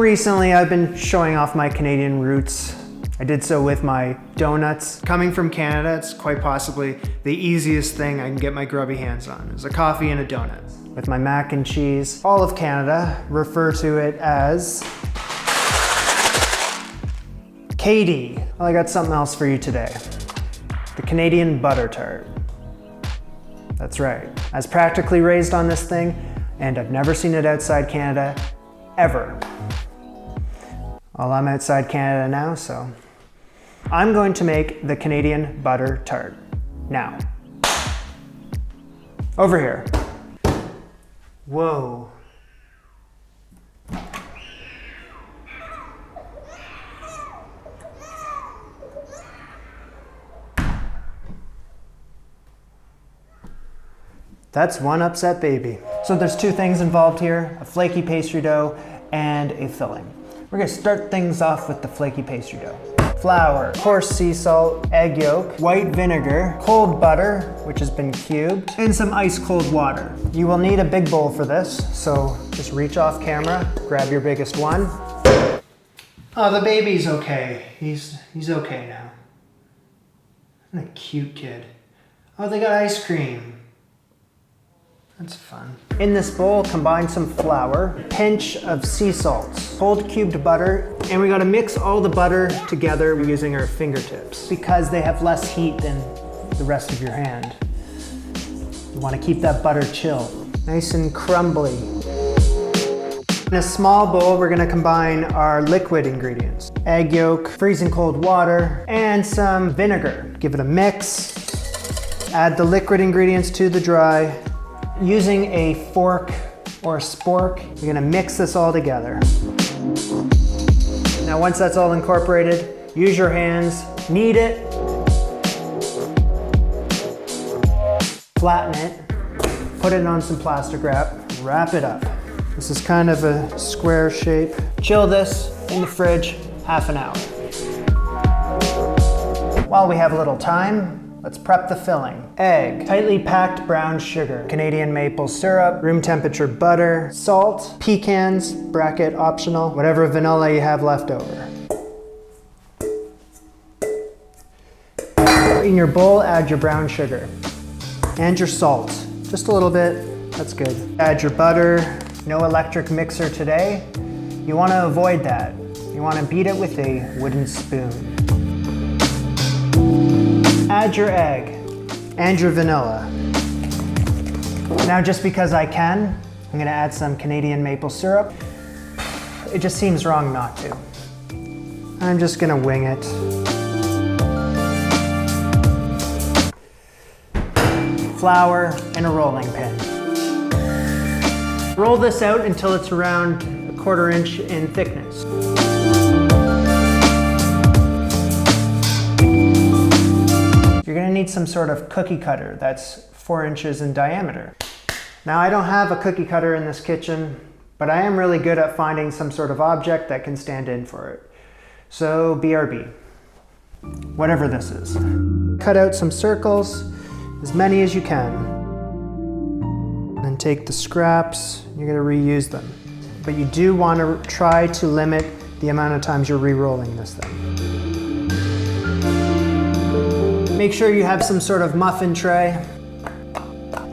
recently, I've been showing off my Canadian roots. I did so with my donuts. Coming from Canada, it's quite possibly the easiest thing I can get my grubby hands on, is a coffee and a donut. With my mac and cheese, all of Canada refer to it as KD. Well, I got something else for you today. The Canadian Butter Tart. That's right. I was practically raised on this thing, and I've never seen it outside Canada, ever. Well, I'm outside Canada now, so I'm going to make the Canadian Butter Tart. Now. Over here. Whoa. That's one upset baby. So there's two things involved here, a flaky pastry dough and a filling. We're gonna start things off with the flaky pastry dough. Flour, coarse sea salt, egg yolk, white vinegar, cold butter, which has been cubed, and some ice cold water. You will need a big bowl for this, so just reach off camera, grab your biggest one. Oh, the baby's okay. He's okay now. What a cute kid. Oh, they got ice cream. That's fun. In this bowl, combine some flour, a pinch of sea salt, cold cubed butter, and we gotta mix all the butter together using our fingertips because they have less heat than the rest of your hand. You wanna keep that butter chill, nice and crumbly. In a small bowl, we're gonna combine our liquid ingredients. Egg yolk, freezing cold water, and some vinegar. Give it a mix. Add the liquid ingredients to the dry. Using a fork or a spork, you're gonna mix this all together. Now once that's all incorporated, use your hands, knead it, flatten it, put it on some plastic wrap it up. This is kind of a square shape. Chill this in the fridge half an hour. While we have a little time, let's prep the filling. Egg, tightly packed brown sugar, Canadian maple syrup, room temperature butter, salt, pecans, bracket optional, whatever vanilla you have left over. In your bowl, add your brown sugar and your salt. Just a little bit, that's good. Add your butter, no electric mixer today. You want to avoid that. You want to beat it with a wooden spoon. Add your egg and your vanilla. Now just because I can, I'm gonna add some Canadian maple syrup. It just seems wrong not to. I'm just gonna wing it. Flour and a rolling pin. Roll this out until it's around 1/4 inch in thickness. You're gonna need some sort of cookie cutter that's 4 inches in diameter. Now I don't have a cookie cutter in this kitchen, but I am really good at finding some sort of object that can stand in for it. So BRB, whatever this is. Cut out some circles, as many as you can. And take the scraps, you're gonna reuse them. But you do wanna try to limit the amount of times you're re-rolling this thing. Make sure you have some sort of muffin tray.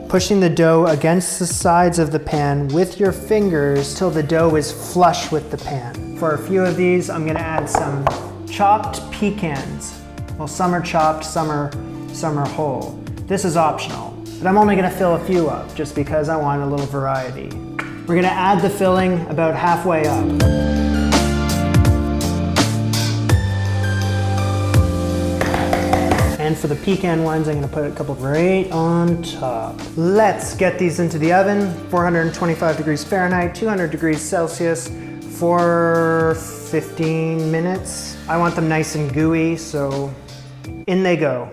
Pushing the dough against the sides of the pan with your fingers till the dough is flush with the pan. For a few of these, I'm gonna add some chopped pecans. Well, some are chopped, some are whole. This is optional, but I'm only gonna fill a few up just because I want a little variety. We're gonna add the filling about halfway up. And for the pecan ones, I'm gonna put a couple right on top. Let's get these into the oven, 425 degrees Fahrenheit, 200 degrees Celsius for 15 minutes. I want them nice and gooey, so in they go.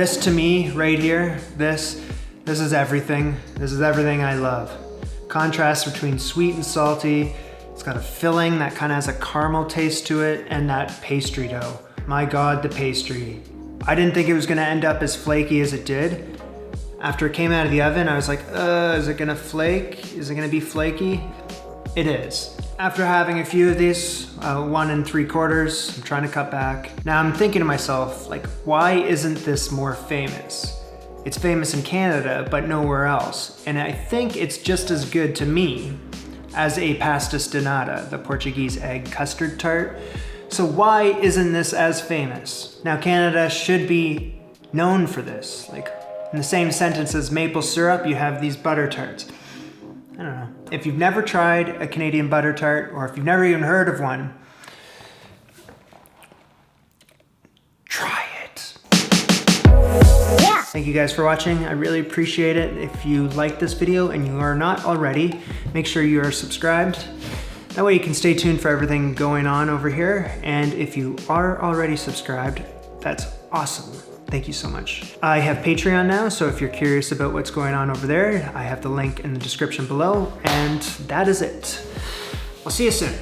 This to me, right here, this is everything. This is everything I love. Contrast between sweet and salty. It's got a filling that kind of has a caramel taste to it, and that pastry dough. My God, the pastry. I didn't think it was gonna end up as flaky as it did. After it came out of the oven, I was like, is it gonna flake? Is it gonna be flaky? It is. After having a few of these, 1 3/4, I'm trying to cut back. Now I'm thinking to myself, like, why isn't this more famous? It's famous in Canada, but nowhere else. And I think it's just as good to me as a Pastel De Nata, the Portuguese egg custard tart. So why isn't this as famous? Now Canada should be known for this. Like, in the same sentence as maple syrup, you have these butter tarts. I don't know. If you've never tried a Canadian butter tart, or if you've never even heard of one, try it. Yeah. Thank you guys for watching. I really appreciate it. If you like this video and you are not already, make sure you are subscribed. That way you can stay tuned for everything going on over here. And if you are already subscribed, that's awesome. Thank you so much. I have Patreon now, so if you're curious about what's going on over there, I have the link in the description below, and that is it. I'll see you soon.